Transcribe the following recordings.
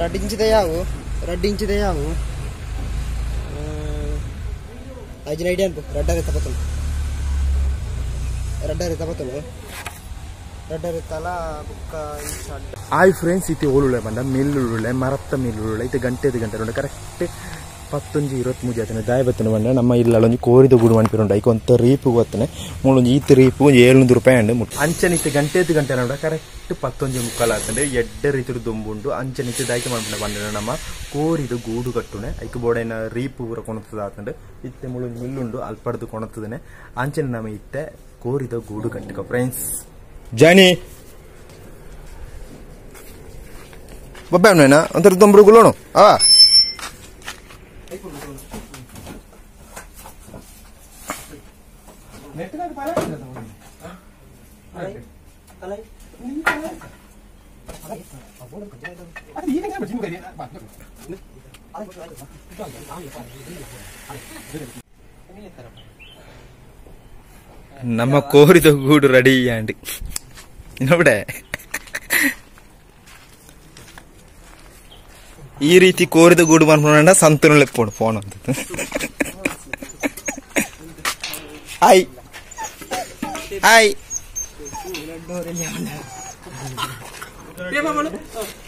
ರಡ್ಡಿಂಚಿದೆ ಯಾವು ಐಜಿನ ಐಡಿಯಾ ಅನ್ಬು ರಡ್ಡರೆ ತಪತನು ತಲ ಬುಕ್ಕ hi friends ಇತ್ತೆ ಓಲುಳೆ ಬಂದ ಮಿಲ್ಲುಳ್ಳೆ ಮರತ್ತ ಮಿಲ್ಲುಳ್ಳೆ ಇದು ಗಂಟೆ ನೋಡಿ ಕರೆಕ್ಟ್ 11:23 ಆತನೆ ದಾಯಬತ್ತನೆ ಬಂದ ನಮ್ಮ ಇಲ್ಲೊಂದು ಕೋರಿದ ಗೂಡು ಮನ್ಪಿರುಂಡ ಈಗ ಒಂದು ರೀಪು ಗೊತ್ತನೆ ಮೂಳೊಂದು ಈತ ರೀಪು 700 ರೂಪಾಯಿ ಅಂಡು ಅಂಚನಿತ್ತೆ ಗಂಟೆ ನೋಡ ಕರೆಕ್ಟ್ 11:45 ಆತಂಡೆ ಎಡ್ಡೆ ರೀತಿಯ ದುಂಬುಂಡು ಅಂಚನಿತ್ತೆ ದಾಯ್ಕೆ ಮಾಡ್ಬಿಡ ಬಂದ ನಮ್ಮ ಕೋರಿದ ಗೂಡು ಕಟ್ಟುನೆ ಐಕ ಬೋಡೇನ ರೀಪು ಪೂರ ಕೊಣತದ ಆತಂಡೆ ಇತ್ತೆ ಮೂಳೊಂದು ಮಿಲ್ಲುಂಡು ಅಲ್ಪಡ್ದು ಕೊಣತದನೆ ಅಂಚನೆ ನಮ್ಮ ಇತ್ತೆ ಕೋರಿದ ಗೂಡು ಕಟ್ಟಿಕ ಫ್ರೆಂಡ್ಸ್ ಜಾನಿ ಬಬ್ಬಾವನೇನಾ ಒಂಥರ ದೊಂಬರು ಗುಲೋಣ ಆ ನಮ್ಮ ಕೋರಿದ ಗೂಡು ರೆಡಿ ಆಂಡಿ ನೋಡೆ ಈ ರೀತಿ ಕೋರಿದ ಗೂಡು ಮಾಡ್ಕೊಂಡ ಸಂತುನ ಫೋನ್ ಅಂತ ಹಾಯ್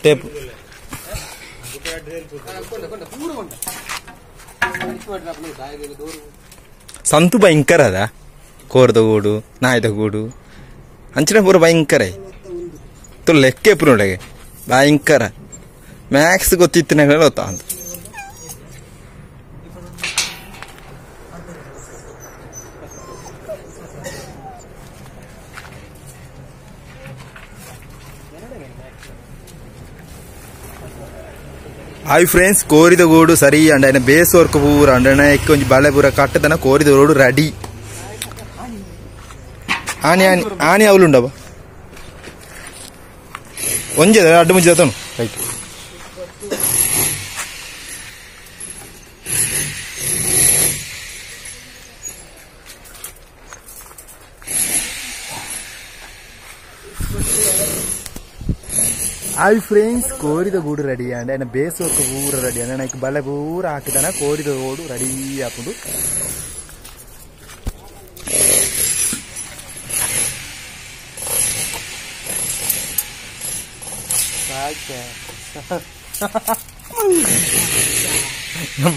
ಟೇಪ್ ಸಂತು ಭಯಂಕರ ಅದ ಕೋರದ ಗೂಡು ನಾಯ್ದ ಗೂಡು ಅಂಚನೆ ಪೂರ ಭಯಂಕರ ತು ಲೆಕ್ಕ ಪುರ ನೋಡಗೆ ಭಯಂಕರ ಮ್ಯಾಕ್ಸ್ ಗೊತ್ತಿತ್ತು ಗೊತ್ತಾ ಅಂತ ಹಾಯ್ ಫ್ರೆಂಡ್ಸ್ ಕೋರಿದ ಗೂಡು ಸರಿ ಅಂಡ ಬೇಸ್ ವರ್ಕ್ ಪೂರ ಅಂಡ ಒಂಜಿ ಬಳೆ ಪೂರ ಕಟ್ಟದನ ಕೋರಿದ ಗೂಡು ರೆಡಿ ಆನಿ ಅವಳುಂಡವ ಒಂಜೆ ಅಡ್ಡು ಮುಂಚೆ ಆತನು ರೈಟ್ ಹಾಯ್ ಫ್ರೆಂಡ್ಸ್ ಕೋರಿದ ಗೂಡು ರೆಡಿ ಅಂಡ್ ಆಯ್ನ ಬೇಸ್ ವರ್ಕ್ ಪೂರ ರೆಡಿ ಅಂಡ್ ನನಗೆ ಬಳೆ ಪೂರ ಹಾಕಿದಾನ ಕೋರಿದ ಗೂಡು ರೆಡಿ ಹಾಕೊಂಡು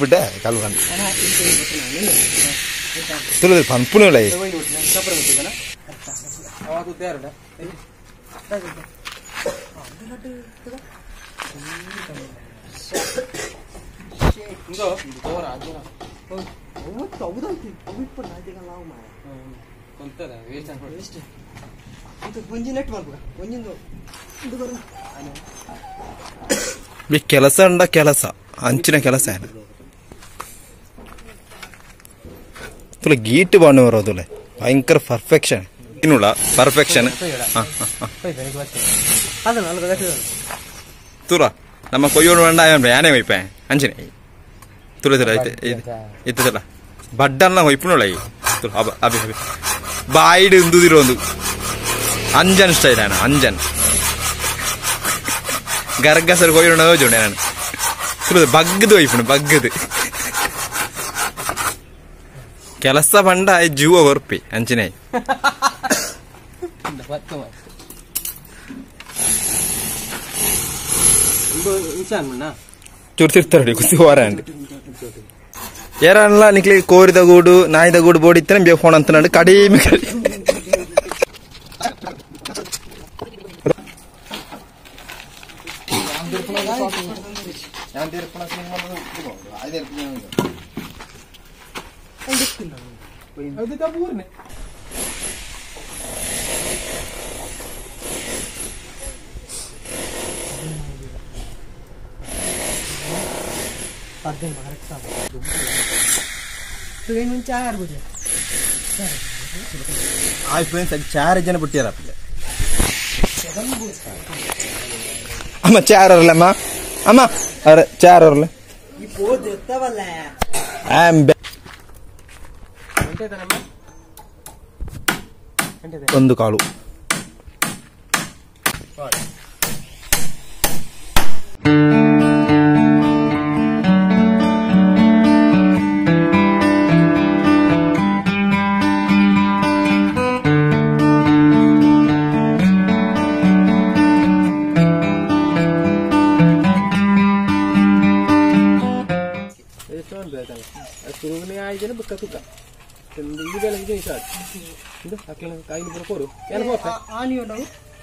ಬಿಟ್ಟ ಕಲ್ವ ತುಳಿದ ಪಂಪುನಲ್ಲ ಕೆಲಸ ಅಂಡ ಕೆಲಸ ಅಂಚಿನ ಕೆಲಸ ತುಲ ಗೀಟ್ ಬಾಂಡು ಬರೋದು ಭಯಂಕರ ಪರ್ಫೆಕ್ಷನ್ ಇನ್ನುಳ ಪರ್ಫೆಕ್ಷನ್ ತುಲ ನಮ್ಮ ಕೊಯ್ಯೋಡು ಬಂಡ ಯಾನೇ ವೈಪ ಅಂಚಿನ ತುಳ ಇತ್ತಲ್ಲ ಬಡ್ಡನ್ನ ಹೊಯ್ಪುನೊಳ ತುಲ ಅಭಿ ಅಭಿ ಬಾಯಿಡ್ ಇಂದುದಿರೋದು ಅಂಜನ್ ಸ್ಟೈಲ್ ನಾನು ಅಂಜನ್ ಗರ್ಗಸರು ಕೊಯ್ಯೋಣ ಹೋಜೋಣೆ ನಾನು ತುಳ ಬಗ್ಗದು ವೈಪುಣ ಬಗ್ಗದು ಕೆಲಸ ಬಂಡ ಜೀವ ಹೊರ್ಪಿ ಅಂಚಿನ ಚುರ್ತಿರ್ತಾರ ಕುಸಿ ಹೋರ ಅಂಡ್ ಯಾರಲ್ಲ ನಿಕ್ಲಿ ಕೋರಿದ ಗೂಡು ನಾಯ್ದ ಗೂಡು ಬೋಡಿತ್ತನೆ ಬೇ ಫೋನ್ ಅಂತ ನೋಡಿ ಕಡಿಮೆ ಹಾಯ್ ಫ್ರೆಂಡ್ಸ್ ಅದು 4 ಜನ ಬಿಟ್ಟಿರ ಅಮ್ಮ 4 ಅವರಲ್ಲಮ್ಮ ಅಮ್ಮ ಅರೆ 4 ಅವರಲ್ಲ ಒಂದು ಕಾಳು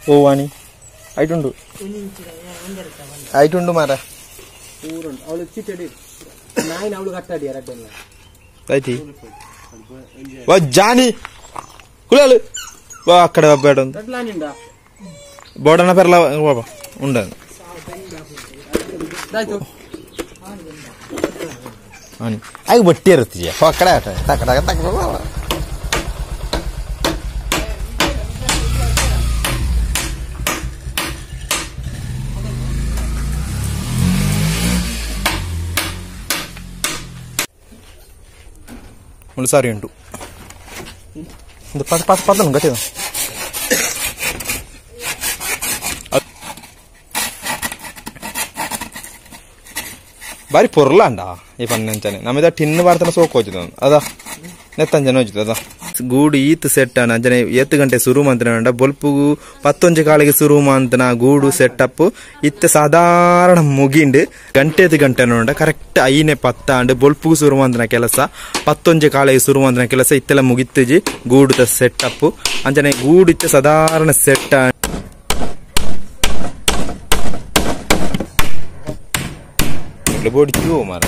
ఓ వాణి ఐటుండు ఐటుండు మారా అయితే జాని కులాలు అక్కడ బోడన్న పెరలా ఉండదు అవి బట్టారు అక్కడ అక్కడ ಸಾರಿ ಉಂಟು ಪದನು ಗಟ್ಟಿದ ಬಾರಿ ಪೊರ್ಲ ಅಂಡ ಈ ಪನ್ನಂಚನೆ ನಮ್ಮಿದ ಟಿನ್ ಬಾರ್ತನ ಸೋಕೋಚಿದ ಅದ ನೆತ್ತಂಜನ ಹೋಚಿದ ಅದ ಗೂಡು ಈತ್ ಸೆಟ್ ಅನ್ನ ಅಂಜನೆ 7 ಗಂಟೆ ಶುರು ಮಂತನ ಬೊಲ್ಪುಗು 11 ಕಾಲಿಗೆ ಶುರು ಮಂತನ ಗೂಡು ಸೆಟಪ್ ಇತ್ತೆ ಸಾಧಾರಣ ಮುಗಿಂಡು ಗಂಟೆ ನೋಡ ಕರೆಕ್ಟ್ 5:10 ಬೊಲ್ಪುಗು ಶುರು ಮಂತನ ಕೆಲಸ 11 ಕಾಲಿಗೆ ಶುರು ಮಂತನ ಕೆಲಸ ಇತ್ತೆಲ್ಲ ಮುಗಿತ್ತಜಿ ಗೂಡು ಸೆಟಪ್ ಅಂಜನೆ ಗೂಡು ಇತ್ತೆ ಸಾಧಾರಣ ಸೆಟ್ ಬೋಡಿಚು ಮಾರ